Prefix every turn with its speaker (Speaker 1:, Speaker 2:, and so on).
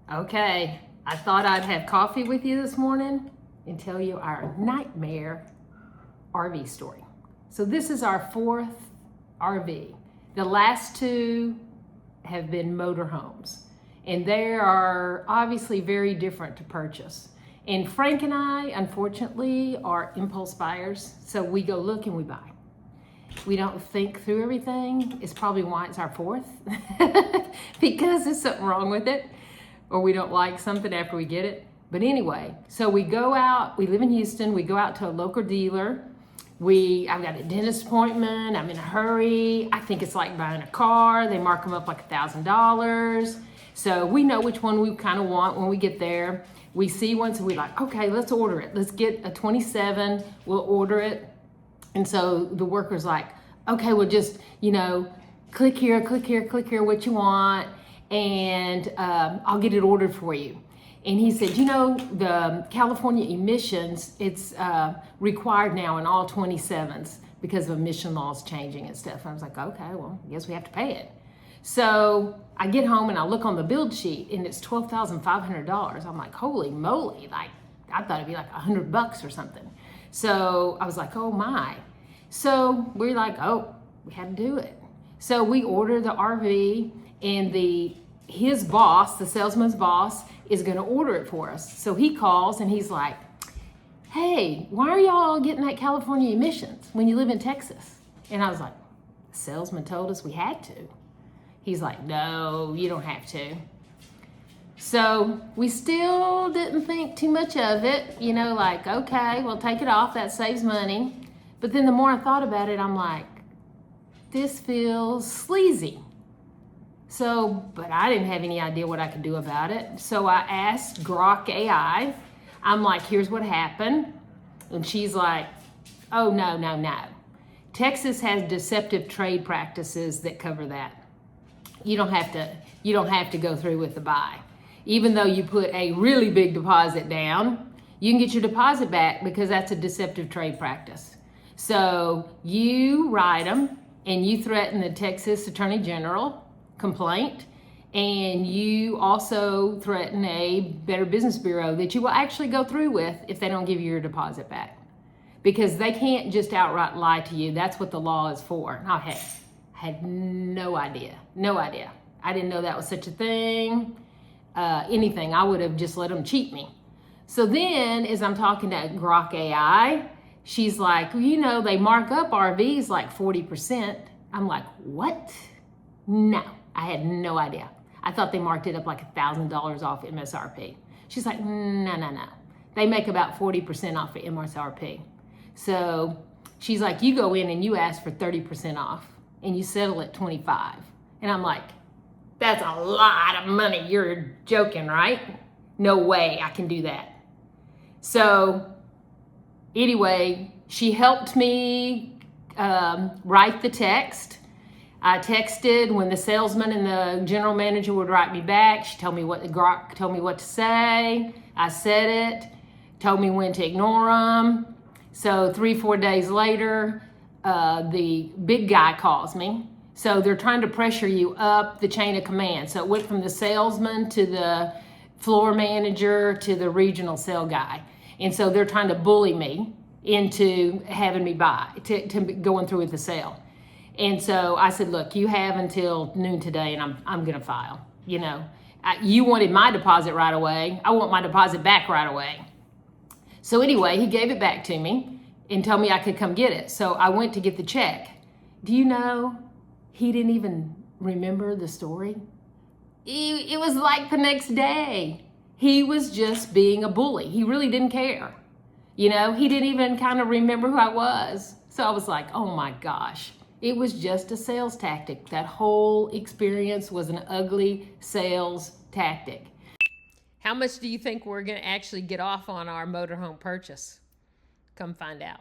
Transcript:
Speaker 1: Okay, I thought I'd have coffee with you this morning and tell you our nightmare RV story. So this is our fourth RV. The last two have been motorhomes, and they are obviously very different to purchase. And Frank and I, unfortunately, are impulse buyers, so we go look and we buy. We don't think through everything. It's probably why it's our fourth, because there's something wrong with it, or we don't like something after we get it. But anyway, so we go out, we live in Houston, we go out to a local dealer. I've got a dentist appointment, I'm in a hurry. I think it's like buying a car. They mark them up like $1,000. So we know which one we kind of want when we get there. We see one, so we're like, okay, let's order it. Let's get a 27, we'll order it. And so the worker's like, okay, well just, click here, what you want, and I'll get it ordered for you. And he said, the California emissions, it's required now in all 27s because of emission laws changing and stuff. And I was like, okay, well, I guess we have to pay it. So I get home and I look on the build sheet and it's $12,500. I'm like, holy moly, like I thought it'd be like $100 or something. So I was like, oh my. So we're like, oh, we had to do it. So we order the RV, and his boss, the salesman's boss, is gonna order it for us. So he calls and he's like, hey, why are y'all getting that California emissions when you live in Texas? And I was like, the salesman told us we had to. He's like, no, you don't have to. So we still didn't think too much of it, like, okay, we'll take it off, that saves money. But then the more I thought about it, I'm like, this feels sleazy. But I didn't have any idea what I could do about it. So I asked Grok AI, I'm like, here's what happened. And she's like, oh, no. Texas has deceptive trade practices that cover that. You don't have to go through with the buy. Even though you put a really big deposit down, you can get your deposit back because that's a deceptive trade practice. So you write them and you threaten the Texas Attorney General complaint, and you also threaten a Better Business Bureau that you will actually go through with if they don't give you your deposit back. Because they can't just outright lie to you. That's what the law is for. I had no idea. I didn't know that was such a thing. Anything, I would have just let them cheat me. So then, as I'm talking to Grok AI, she's like, well, they mark up RVs like 40%. I'm like, what? No, I had no idea. I thought they marked it up like $1,000 off MSRP. She's like, no. They make about 40% off of MSRP. So she's like, you go in and you ask for 30% off and you settle at 25. And I'm like, that's a lot of money. You're joking, right? No way I can do that. So anyway, she helped me write the text. I texted when the salesman and the general manager would write me back. She told me Grok told me what to say. I said it, told me when to ignore them. So 3-4 days later, the big guy calls me. So they're trying to pressure you up the chain of command. So it went from the salesman to the floor manager to the regional sale guy. And so they're trying to bully me into having me buy, to going through with the sale. And so I said, look, you have until noon today and I'm gonna file. You wanted my deposit right away. I want my deposit back right away. So anyway, he gave it back to me and told me I could come get it. So I went to get the check. Do you know, he didn't even remember the story? It was like the next day. He was just being a bully. He really didn't care. He didn't even kind of remember who I was. So I was like, oh my gosh. It was just a sales tactic. That whole experience was an ugly sales tactic. How much do you think we're gonna actually get off on our motorhome purchase? Come find out.